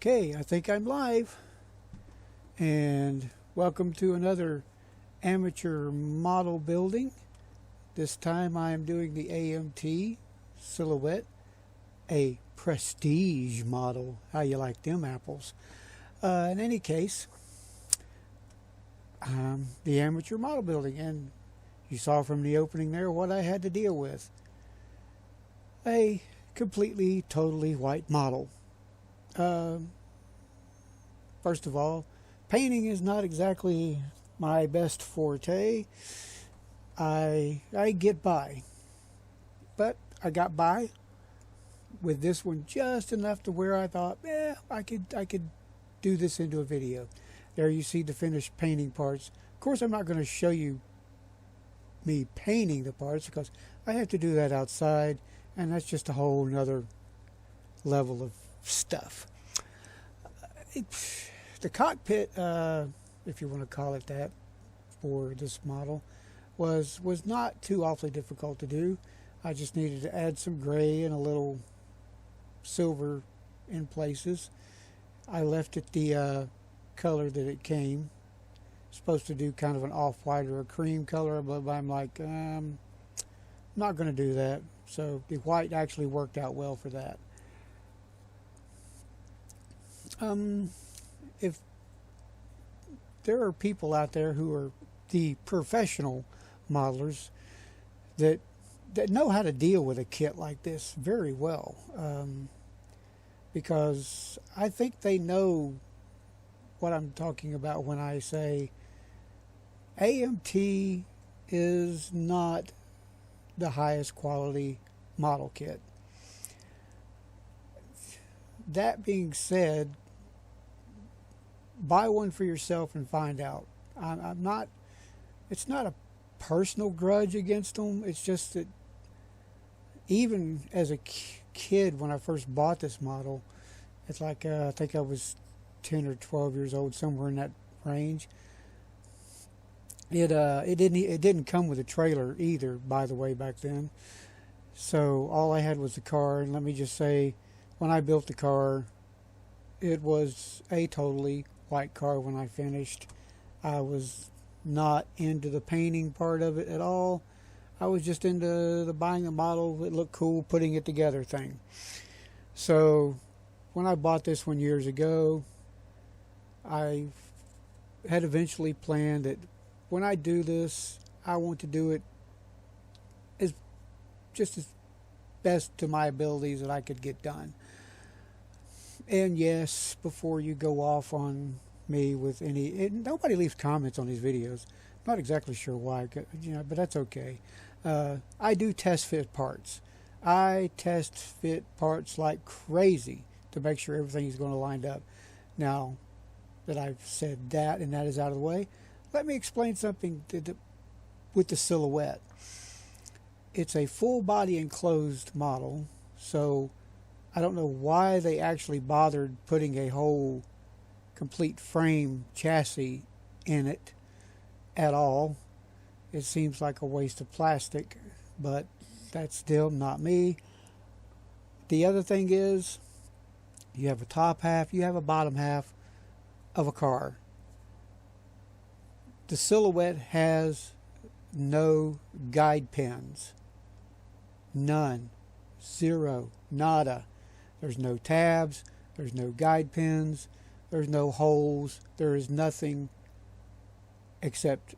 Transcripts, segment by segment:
Okay, I think I'm live, and welcome to another amateur model building. This time I am doing the AMT Silhouette, a prestige model. How you like them apples? In any case, the amateur model building, and you saw from the opening there what I had to deal with. A completely, totally white model. First of all, painting is not exactly my best forte. I get by, but I got by with this one just enough to where I thought, I could do this into a video. There you see the finished painting parts. Of course, I'm not going to show you me painting the parts because I have to do that outside, and that's just a whole nother level of stuff. The cockpit, if you want to call it that, for this model was not too awfully difficult to do. I just needed to add some gray and a little silver in places. I left it the color that it came. Supposed to do kind of an off-white or a cream color, but I'm like, I'm not going to do that. So the white actually worked out well for that. If there are people out there who are the professional modelers that know how to deal with a kit like this very well, because I think they know what I'm talking about when I say AMT is not the highest quality model kit. That being said, buy one for yourself and find out. I'm not, it's not a personal grudge against them. It's just that even as a kid, when I first bought this model, it's like, I think I was 10 or 12 years old, somewhere in that range. It didn't come with a trailer either, by the way, back then. So all I had was the car, and let me just say, when I built the car, it was a totally white car when I finished. I was not into the painting part of it at all. I was just into the buying the model, it looked cool, putting it together thing. So when I bought this one years ago, I had eventually planned that when I do this, I want to do it as best to my abilities that I could get done. And yes, before you go off on me with nobody leaves comments on these videos. Not exactly sure why, but that's okay. I do test fit parts. I test fit parts like crazy to make sure everything is going to line up. Now that I've said that and that is out of the way, let me explain something with the Silhouette. It's a full body enclosed model, so I don't know why they actually bothered putting a whole complete frame chassis in it at all. It seems like a waste of plastic, but that's still not me. The other thing is, you have a top half, you have a bottom half of a car. The Silhouette has no guide pins. None. Zero. Nada. There's no tabs. There's no guide pins. There's no holes. There is nothing except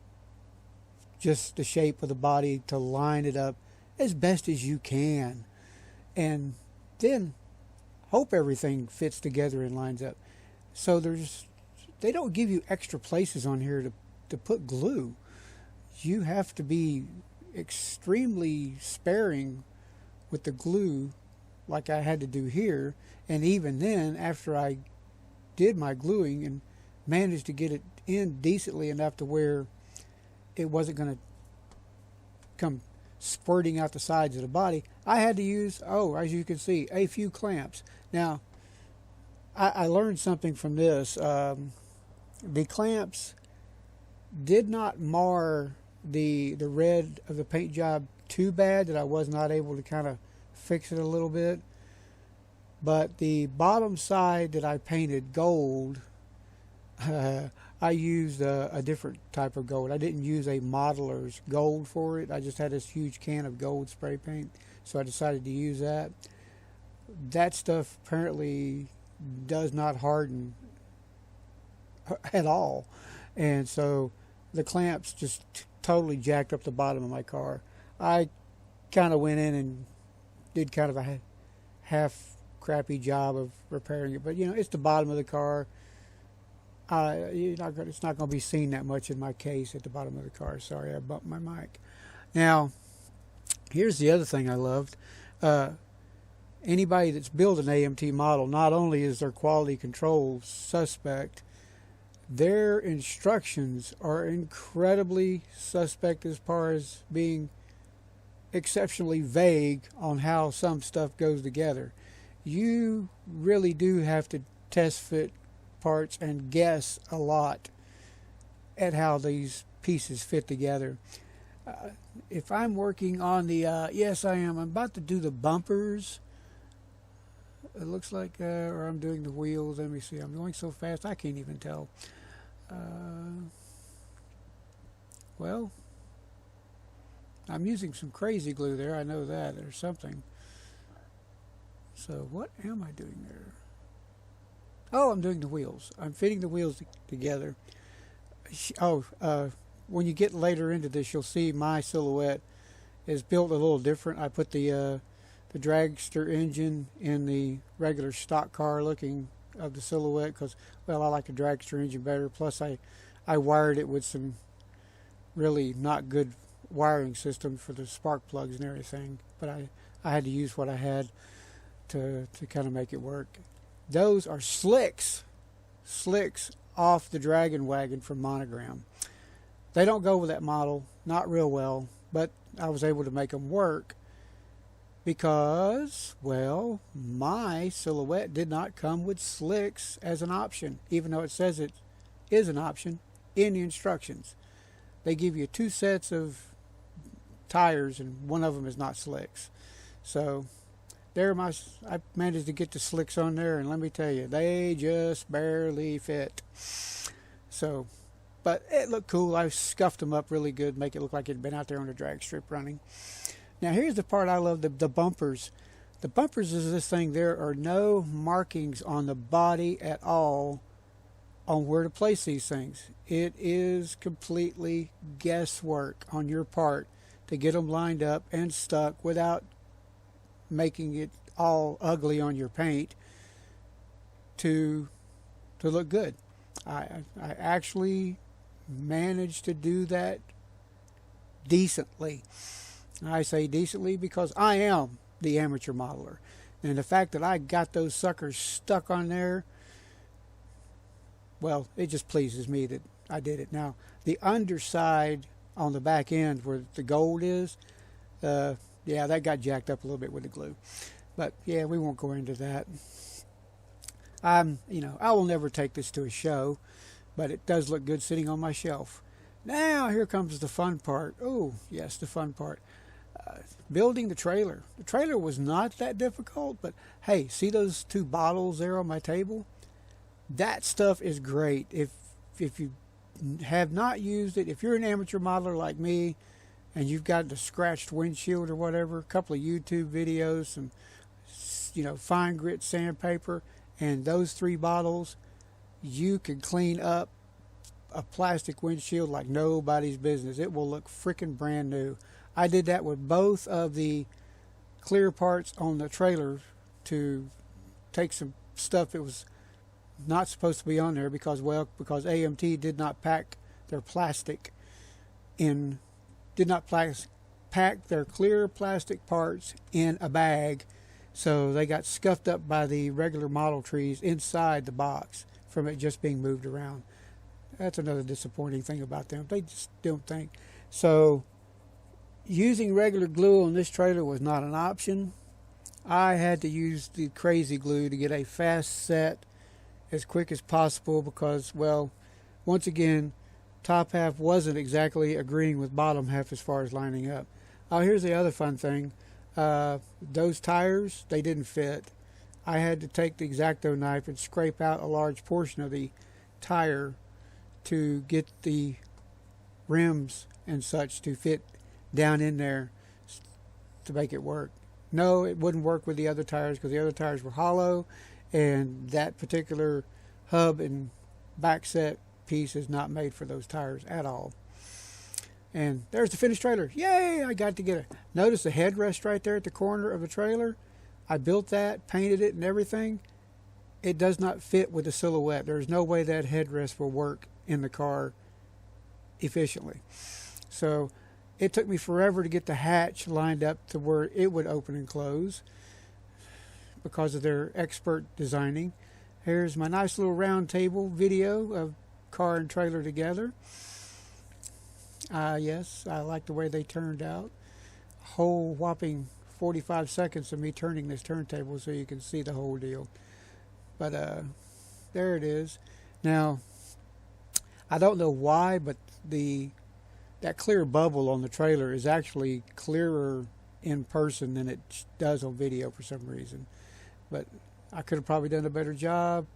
just the shape of the body to line it up as best as you can. And then hope everything fits together and lines up. So they don't give you extra places on here to put glue. You have to be extremely sparing with the glue like I had to do here. And even then, after I did my gluing and managed to get it in decently enough to where it wasn't going to come squirting out the sides of the body, I had to use, as you can see, a few clamps. Now, I learned something from this. The clamps did not mar the red of the paint job too bad that I was not able to kind of fix it a little bit. But the bottom side that I painted gold, I used a different type of gold. I didn't use a modeler's gold for it. I just had this huge can of gold spray paint, so I decided to use that. That stuff apparently does not harden at all, and so the clamps just totally jacked up the bottom of my car. I kind of went in and did kind of a half crappy job of repairing it, but you know, it's the bottom of the car. It's not going to be seen that much in my case at the bottom of the car. Sorry, I bumped my mic. Now, here's the other thing I loved. Anybody that's built an AMT model, not only is their quality control suspect, their instructions are incredibly suspect as far as being exceptionally vague on how some stuff goes together. You really do have to test fit parts and guess a lot at how these pieces fit together. If I'm working on the yes, I am. I'm about to do the bumpers. It looks like, or I'm doing the wheels. Let me see. I'm going so fast I can't even tell. Well, I'm using some crazy glue there. I know that, or something. So what am I doing there? Oh, I'm doing the wheels. I'm fitting the wheels together. When you get later into this, you'll see my silhouette is built a little different. I put the dragster engine in the regular stock car looking of the silhouette because, well, I like the dragster engine better. Plus, I wired it with some really not good wiring system for the spark plugs and everything. But I had to use what I had to kind of make it work. Those are slicks off the Dragon Wagon from Monogram. They don't go with that model, not real well, but I was able to make them work because, well, my silhouette did not come with slicks as an option, even though it says it is an option in the instructions. They give you 2 sets of tires and one of them is not slicks. So I managed to get the slicks on there, and let me tell you, they just barely fit. So, but it looked cool. I scuffed them up really good, make it look like it had been out there on a drag strip running. Now here's the part I love, the bumpers. The bumpers is this thing, there are no markings on the body at all on where to place these things. It is completely guesswork on your part to get them lined up and stuck without making it all ugly on your paint to look good. I actually managed to do that decently. I say decently because I am the amateur modeler, and the fact that I got those suckers stuck on there, well, it just pleases me that I did it. Now the underside on the back end where the gold is, yeah, that got jacked up a little bit with the glue. But yeah, we won't go into that. I will never take this to a show, but it does look good sitting on my shelf. Now here comes the fun part. Oh, yes, the fun part. Building the trailer. The trailer was not that difficult, but hey, see those 2 bottles there on my table? That stuff is great. If you have not used it, if you're an amateur modeler like me, and you've got the scratched windshield or whatever, a couple of YouTube videos, some, fine grit sandpaper, and those 3 bottles, you can clean up a plastic windshield like nobody's business. It will look freaking brand new. I did that with both of the clear parts on the trailer to take some stuff that was not supposed to be on there because AMT did not pack their plastic in. Did not pack their clear plastic parts in a bag, so they got scuffed up by the regular Model trees inside the box from it just being moved around. That's another disappointing thing about them. They just don't think. So using regular glue on this trailer was not an option. I had to use the crazy glue to get a fast set as quick as possible because, well, once again, top half wasn't exactly agreeing with bottom half as far as lining up. Oh, here's the other fun thing. Those tires, they didn't fit. I had to take the X-Acto knife and scrape out a large portion of the tire to get the rims and such to fit down in there to make it work. No, it wouldn't work with the other tires because the other tires were hollow, and that particular hub and back set piece is not made for those tires at all. And there's the finished trailer. Yay! I got to get it. Notice the headrest right there at the corner of the trailer. I built that, painted it and everything. It does not fit with the silhouette. There's no way that headrest will work in the car efficiently. So it took me forever to get the hatch lined up to where it would open and close because of their expert designing. Here's my nice little round table video of car and trailer together. Yes, I like the way they turned out. A whole whopping 45 seconds of me turning this turntable so you can see the whole deal. But there it is. Now, I don't know why, but that clear bubble on the trailer is actually clearer in person than it does on video for some reason. But I could have probably done a better job,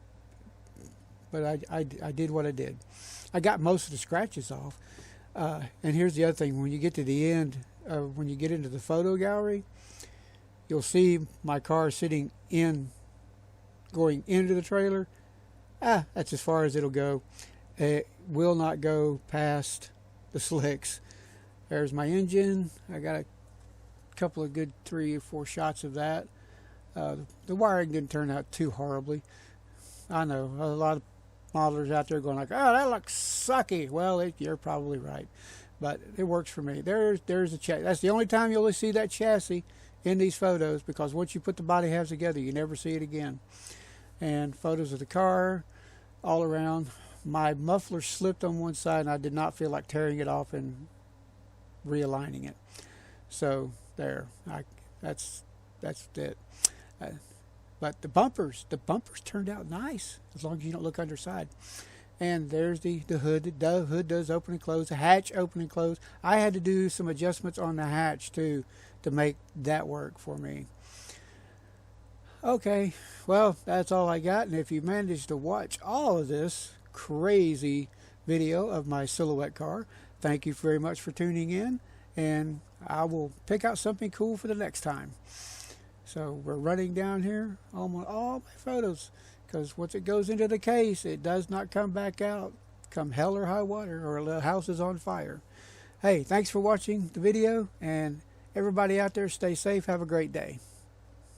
but I did what I did. I got most of the scratches off. And here's the other thing. When you get to the end, when you get into the photo gallery, you'll see my car sitting going into the trailer. That's as far as it'll go. It will not go past the slicks. There's my engine. I got a couple of good 3 or 4 shots of that. The wiring didn't turn out too horribly. I know a lot of modelers out there going like, "Oh, that looks sucky." Well, you're probably right, but it works for me. There's the chassis. That's the only time you'll see that chassis in these photos, because once you put the body halves together, you never see it again. And photos of the car all around. My muffler slipped on one side, and I did not feel like tearing it off and realigning it. So there, that's it. But the bumpers turned out nice as long as you don't look underside. And there's the hood. The hood does open and close. The hatch open and close. I had to do some adjustments on the hatch too to make that work for me. Okay, well, that's all I got. And if you managed to watch all of this crazy video of my silhouette car, thank you very much for tuning in, and I will pick out something cool for the next time. So we're running down here all my photos, because once it goes into the case, it does not come back out come hell or high water, or the house is on fire. Hey, thanks for watching the video, and everybody out there, stay safe. Have a great day.